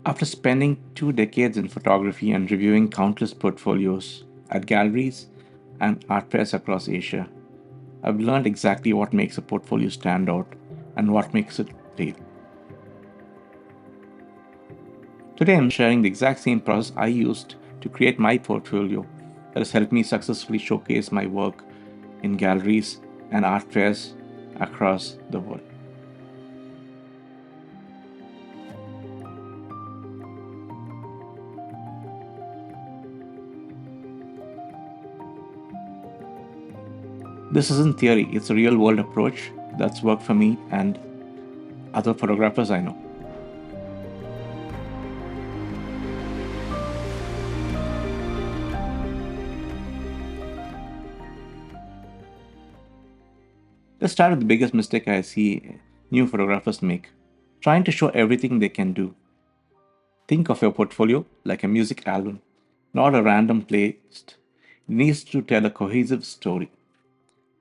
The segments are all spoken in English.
After spending 2 decades in photography and reviewing countless portfolios at galleries and art fairs across Asia, I've learned exactly what makes a portfolio stand out and what makes it fail. Today, I'm sharing the exact same process I used to create my portfolio that has helped me successfully showcase my work in galleries and art fairs across the world. This isn't theory, it's a real world approach that's worked for me and other photographers I know. Let's start with the biggest mistake I see new photographers make trying to show everything they can do. Think of your portfolio like a music album, not a random playlist. It needs to tell a cohesive story.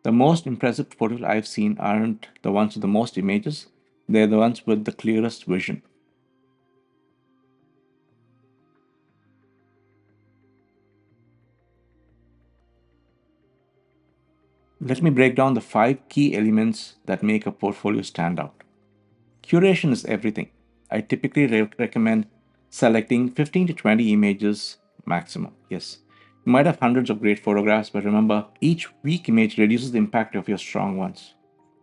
The most impressive photos I've seen aren't the ones with the most images, they're the ones with the clearest vision. Let me break down the 5 key elements that make a portfolio stand out. Curation is everything. I typically recommend selecting 15 to 20 images maximum. Yes, you might have hundreds of great photographs, but remember, each weak image reduces the impact of your strong ones.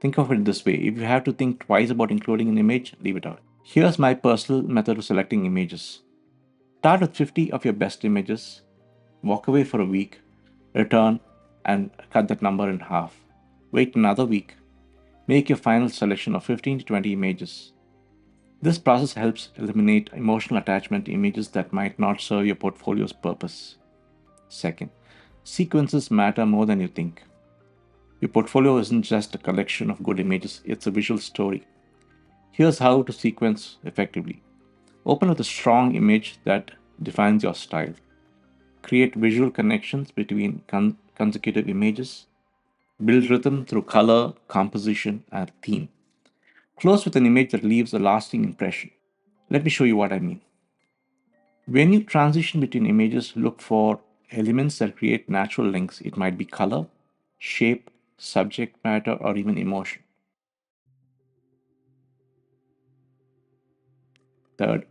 Think of it this way: if you have to think twice about including an image, leave it out. Here's my personal method of selecting images. Start with 50 of your best images, walk away for a week, return, and cut that number in half. Wait another week. Make your final selection of 15 to 20 images. This process helps eliminate emotional attachment to images that might not serve your portfolio's purpose. Second, sequences matter more than you think. Your portfolio isn't just a collection of good images, it's a visual story. Here's how to sequence effectively. Open with a strong image that defines your style. Create visual connections between consecutive images. Build rhythm through color, composition, and theme. Close with an image that leaves a lasting impression. Let me show you what I mean. When you transition between images, look for elements that create natural links. It might be color, shape, subject matter, or even emotion. Third,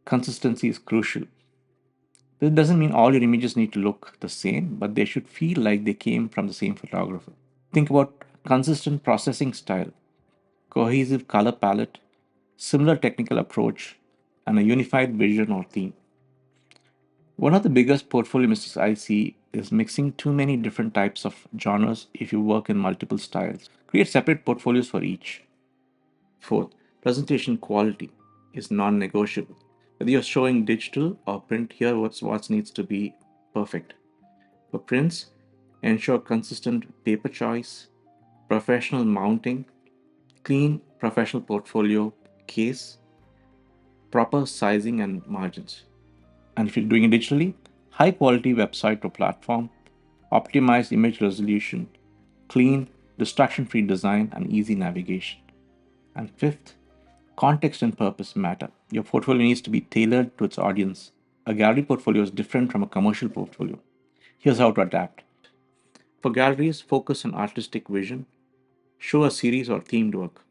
consistency is crucial. This doesn't mean all your images need to look the same, but they should feel like they came from the same photographer. Think about consistent processing style, cohesive color palette, similar technical approach, and a unified vision or theme. One of the biggest portfolio mistakes I see is mixing too many different types of genres if you work in multiple styles. Create separate portfolios for each. Fourth, presentation quality is non negotiable. Whether you're showing digital or print, here what needs to be perfect. For prints, ensure consistent paper choice, professional mounting, clean professional portfolio case, proper sizing and margins. And if you're doing it digitally, high quality website or platform, optimized image resolution, clean, distraction free design, and easy navigation. And fifth, context and purpose matter. Your portfolio needs to be tailored to its audience. A gallery portfolio is different from a commercial portfolio. Here's how to adapt. For galleries, focus on artistic vision, show a series or themed work,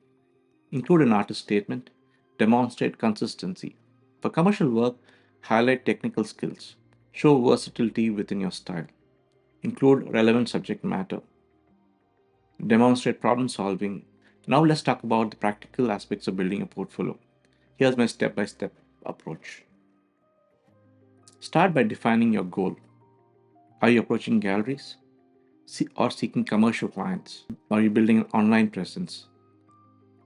include an artist statement, demonstrate consistency. For commercial work, highlight technical skills, show versatility within your style, include relevant subject matter, demonstrate problem solving. Now, let's talk about the practical aspects of building a portfolio. Here's my step by step approach. Start by defining your goal. Are you approaching galleries or seeking commercial clients? Are you building an online presence?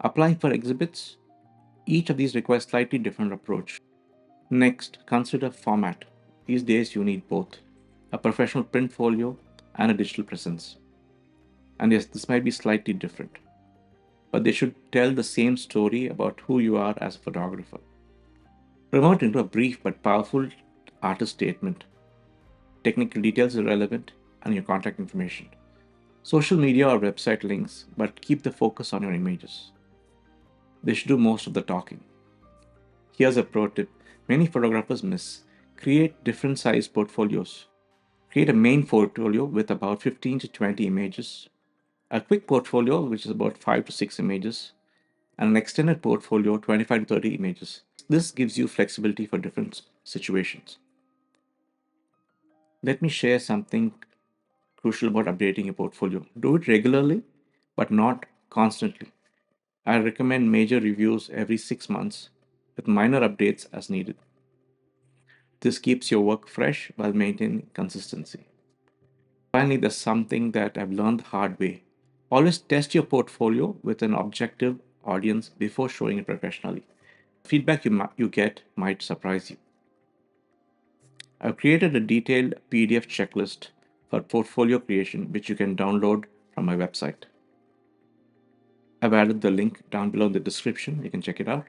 Applying for exhibits? Each of these requires slightly different approach. Next, consider format. These days you need both a professional print folio and a digital presence. And yes, this might be slightly different, but they should tell the same story about who you are as a photographer. Promote into a brief but powerful artist statement. Technical details are relevant and your contact information. Social media or website links, but keep the focus on your images. They should do most of the talking. Here's a pro tip: many photographers miss. Create different size portfolios. Create a main portfolio with about 15 to 20 images, a quick portfolio, which is about 5 to 6 images, and an extended portfolio, 25 to 30 images. This gives you flexibility for different situations. Let me share something crucial about updating your portfolio. Do it regularly, but not constantly. I recommend major reviews every 6 months with minor updates as needed. This keeps your work fresh while maintaining consistency. Finally, there's something that I've learned the hard way. Always test your portfolio with an objective audience before showing it professionally. Feedback you get might surprise you. I've created a detailed PDF checklist for portfolio creation, which you can download from my website. I've added the link down below in the description. You can check it out.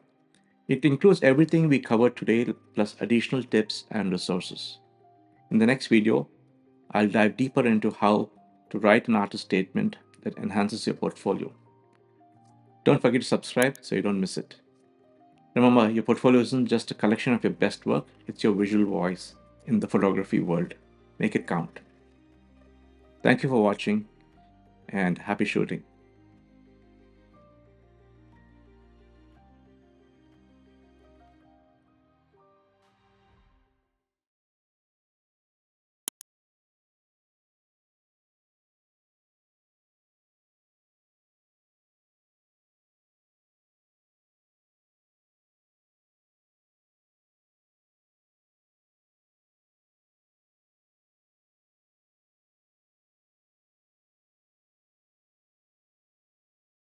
It includes everything we covered today, plus additional tips and resources. In the next video, I'll dive deeper into how to write an artist statement that enhances your portfolio. Don't forget to subscribe so you don't miss it. Remember, your portfolio isn't just a collection of your best work, it's your visual voice in the photography world. Make it count. Thank you for watching and happy shooting.